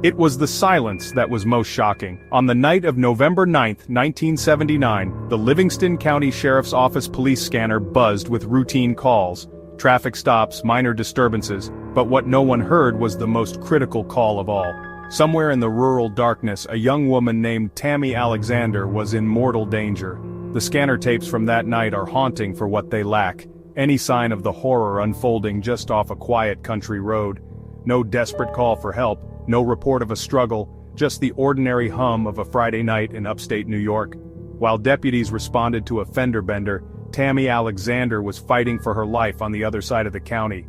It was the silence that was most shocking. On the night of November 9, 1979, the Livingston County Sheriff's Office police scanner buzzed with routine calls, traffic stops, minor disturbances, but what no one heard was the most critical call of all. Somewhere in the rural darkness, a young woman named Tammy Alexander was in mortal danger. The scanner tapes from that night are haunting for what they lack. Any sign of the horror unfolding just off a quiet country road. No desperate call for help, no report of a struggle, just the ordinary hum of a Friday night in upstate New York. While deputies responded to a fender bender, Tammy Alexander was fighting for her life on the other side of the county.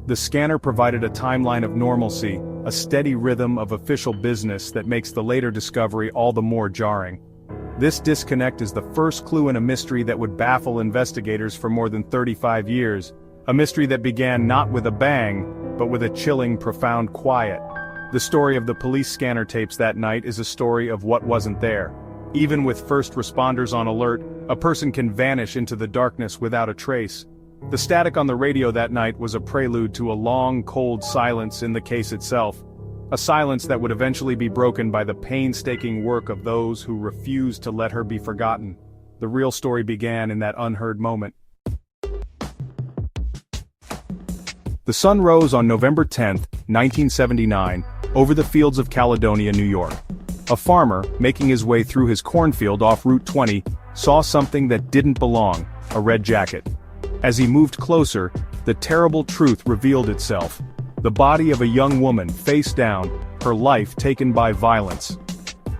The scanner provided a timeline of normalcy, a steady rhythm of official business that makes the later discovery all the more jarring. This disconnect is the first clue in a mystery that would baffle investigators for more than 35 years. A mystery that began not with a bang, but with a chilling, profound quiet. The story of the police scanner tapes that night is a story of what wasn't there. Even with first responders on alert, a person can vanish into the darkness without a trace. The static on the radio that night was a prelude to a long, cold silence in the case itself. A silence that would eventually be broken by the painstaking work of those who refused to let her be forgotten. The real story began in that unheard moment. The sun rose on November 10, 1979, over the fields of Caledonia, New York. A farmer, making his way through his cornfield off Route 20, saw something that didn't belong, a red jacket. As he moved closer, the terrible truth revealed itself. The body of a young woman, face down, her life taken by violence.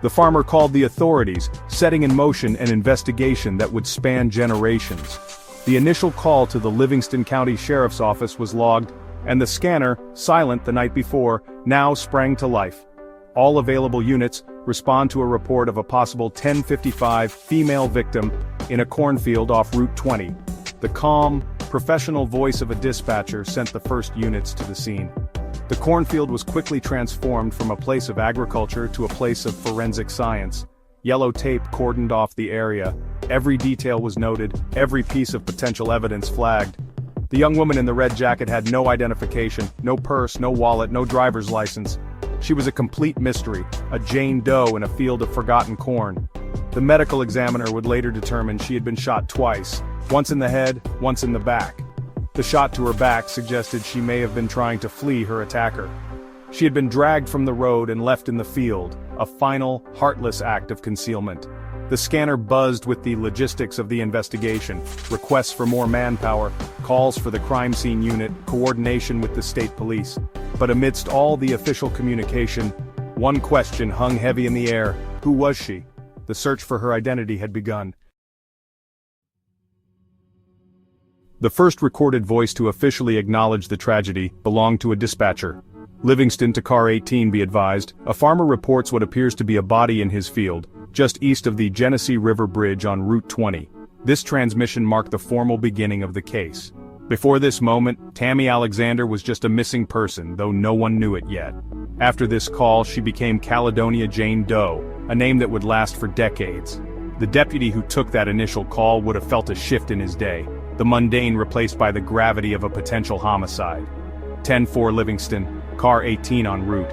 The farmer called the authorities, setting in motion an investigation that would span generations. The initial call to the Livingston County Sheriff's Office was logged, and the scanner, silent the night before, now sprang to life. All available units respond to a report of a possible 10:55 female victim in a cornfield off Route 20. The calm, professional voice of a dispatcher sent the first units to the scene. The cornfield was quickly transformed from a place of agriculture to a place of forensic science. Yellow tape cordoned off the area. Every detail was noted, every piece of potential evidence flagged. The young woman in the red jacket had no identification, no purse, no wallet, no driver's license. She was a complete mystery, a Jane Doe in a field of forgotten corn. The medical examiner would later determine she had been shot twice, once in the head, once in the back. The shot to her back suggested she may have been trying to flee her attacker. She had been dragged from the road and left in the field, a final, heartless act of concealment. The scanner buzzed with the logistics of the investigation, requests for more manpower, calls for the crime scene unit, coordination with the state police. But amidst all the official communication, one question hung heavy in the air: who was she? The search for her identity had begun. The first recorded voice to officially acknowledge the tragedy belonged to a dispatcher. Livingston to car 18, be advised, a farmer reports what appears to be a body in his field, just east of the Genesee River Bridge on Route 20. This transmission marked the formal beginning of the case. Before this moment, Tammy Alexander was just a missing person, though no one knew it yet. After this call, she became Caledonia Jane Doe, a name that would last for decades. The deputy who took that initial call would have felt a shift in his day, the mundane replaced by the gravity of a potential homicide. 10-4 Livingston, car 18 en route.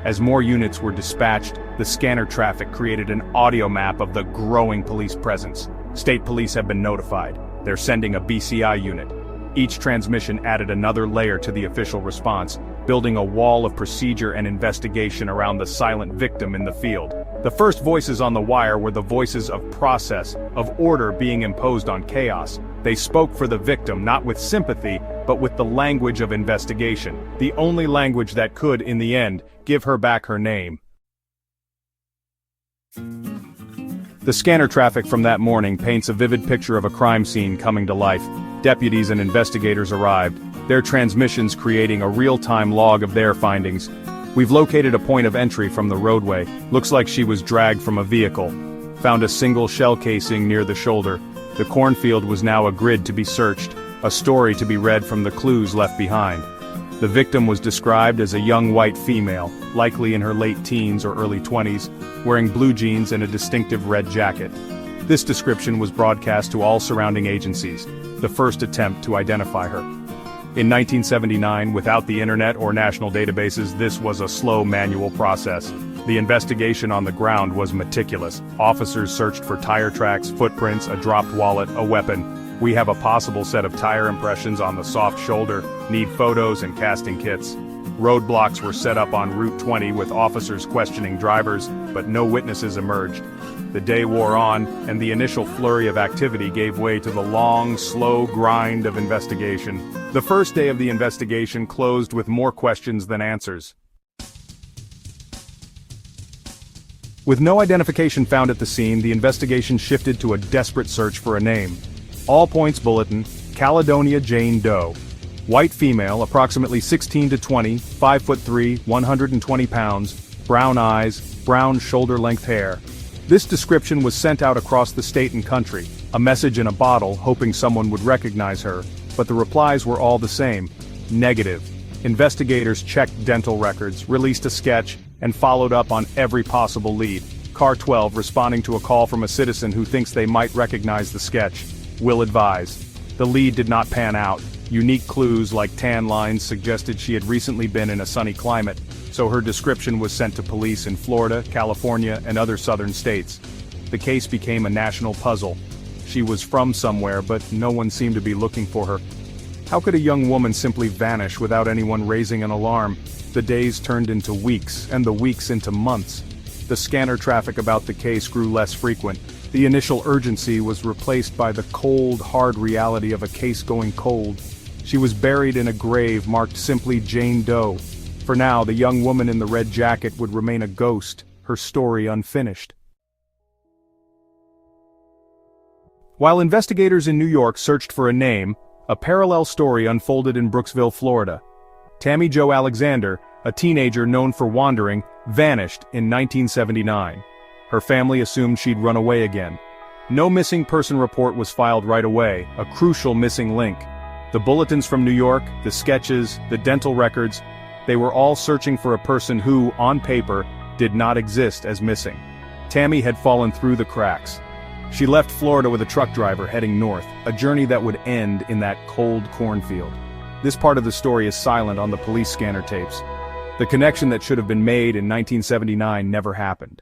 As more units were dispatched, the scanner traffic created an audio map of the growing police presence. State police have been notified. They're sending a BCI unit. Each transmission added another layer to the official response, building a wall of procedure and investigation around the silent victim in the field. The first voices on the wire were the voices of process, of order being imposed on chaos. They spoke for the victim not with sympathy, but with the language of investigation, the only language that could, in the end, give her back her name. The scanner traffic from that morning paints a vivid picture of a crime scene coming to life. Deputies and investigators arrived, their transmissions creating a real-time log of their findings. We've located a point of entry from the roadway. Looks like she was dragged from a vehicle. Found a single shell casing near the shoulder. The cornfield was now a grid to be searched, a story to be read from the clues left behind. The victim was described as a young white female, likely in her late teens or early 20s, wearing blue jeans and a distinctive red jacket. This description was broadcast to all surrounding agencies, the first attempt to identify her. In 1979, without the internet or national databases, this was a slow manual process. The investigation on the ground was meticulous. Officers searched for tire tracks, footprints, a dropped wallet, a weapon. We have a possible set of tire impressions on the soft shoulder, need photos and casting kits. Roadblocks were set up on Route 20 with officers questioning drivers, but no witnesses emerged. The day wore on, and the initial flurry of activity gave way to the long, slow grind of investigation. The first day of the investigation closed with more questions than answers. With no identification found at the scene, the investigation shifted to a desperate search for a name. All points bulletin, Caledonia Jane Doe. White female, approximately 16 to 20, 5'3", 120 pounds, brown eyes, brown shoulder-length hair. This description was sent out across the state and country, a message in a bottle hoping someone would recognize her, but the replies were all the same: negative. Investigators checked dental records, released a sketch, and followed up on every possible lead. Car 12 responding to a call from a citizen who thinks they might recognize the sketch. Will advise. The lead did not pan out. Unique clues like tan lines suggested she had recently been in a sunny climate, so her description was sent to police in Florida, California, and other southern states. The case became a national puzzle. She was from somewhere, but no one seemed to be looking for her. How could a young woman simply vanish without anyone raising an alarm? The days turned into weeks, and the weeks into months. The scanner traffic about the case grew less frequent. The initial urgency was replaced by the cold, hard reality of a case going cold. She was buried in a grave marked simply Jane Doe. For now, the young woman in the red jacket would remain a ghost, her story unfinished. While investigators in New York searched for a name, a parallel story unfolded in Brooksville, Florida. Tammy Jo Alexander, a teenager known for wandering, vanished in 1979. Her family assumed she'd run away again. No missing person report was filed right away, a crucial missing link. The bulletins from New York, the sketches, the dental records, they were all searching for a person who, on paper, did not exist as missing. Tammy had fallen through the cracks. She left Florida with a truck driver heading north, a journey that would end in that cold cornfield. This part of the story is silent on the police scanner tapes. The connection that should have been made in 1979 never happened.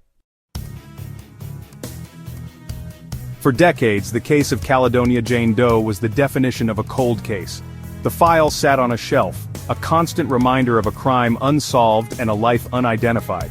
For decades, the case of Caledonia Jane Doe was the definition of a cold case. The file sat on a shelf, a constant reminder of a crime unsolved and a life unidentified.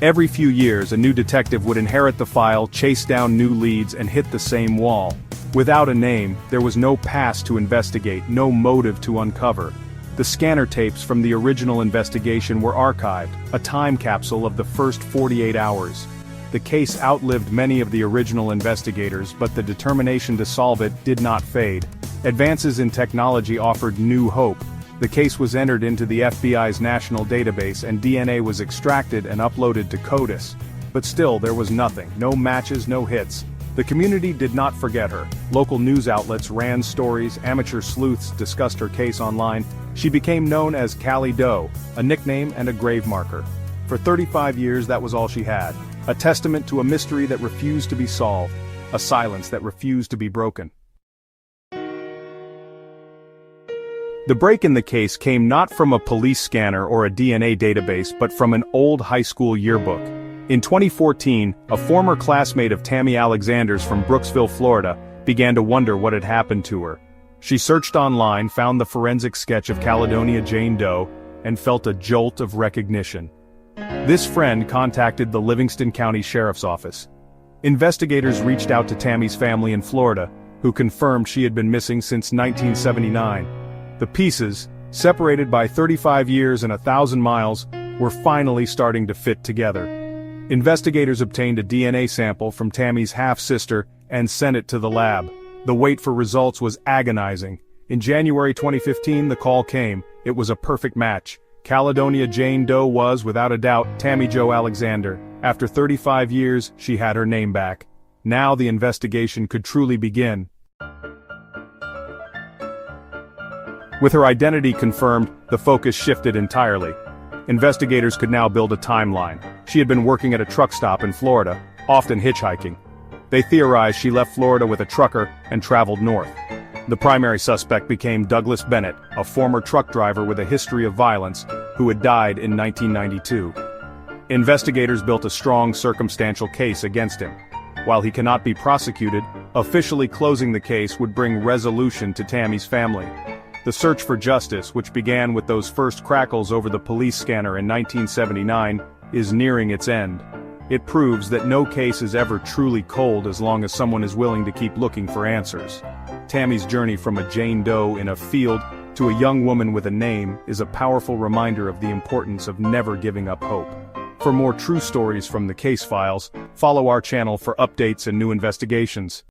Every few years, a new detective would inherit the file, chase down new leads, and hit the same wall. Without a name, there was no past to investigate, no motive to uncover. The scanner tapes from the original investigation were archived, a time capsule of the first 48 hours. The case outlived many of the original investigators, but the determination to solve it did not fade. Advances in technology offered new hope. The case was entered into the FBI's national database and DNA was extracted and uploaded to CODIS. But still, there was nothing, no matches, no hits. The community did not forget her. Local news outlets ran stories, amateur sleuths discussed her case online. She became known as Callie Doe, a nickname and a grave marker. For 35 years, that was all she had. A testament to a mystery that refused to be solved, a silence that refused to be broken. The break in the case came not from a police scanner or a DNA database but from an old high school yearbook. In 2014, a former classmate of Tammy Alexander's from Brooksville, Florida, began to wonder what had happened to her. She searched online, found the forensic sketch of Caledonia Jane Doe, and felt a jolt of recognition. This friend contacted the Livingston County Sheriff's Office. Investigators reached out to Tammy's family in Florida, who confirmed she had been missing since 1979. The pieces, separated by 35 years and 1,000 miles, were finally starting to fit together. Investigators obtained a DNA sample from Tammy's half-sister and sent it to the lab. The wait for results was agonizing. In January 2015, the call came. It was a perfect match. Caledonia Jane Doe was, without a doubt, Tammy Jo Alexander. After 35 years, she had her name back. Now the investigation could truly begin. With her identity confirmed, the focus shifted entirely. Investigators could now build a timeline. She had been working at a truck stop in Florida, often hitchhiking. They theorized she left Florida with a trucker and traveled north. The primary suspect became Douglas Bennett, a former truck driver with a history of violence, who had died in 1992. Investigators built a strong circumstantial case against him. While he cannot be prosecuted, officially closing the case would bring resolution to Tammy's family. The search for justice, which began with those first crackles over the police scanner in 1979, is nearing its end. It proves that no case is ever truly cold as long as someone is willing to keep looking for answers. Tammy's journey from a Jane Doe in a field to a young woman with a name is a powerful reminder of the importance of never giving up hope. For more true stories from the case files, follow our channel for updates and new investigations.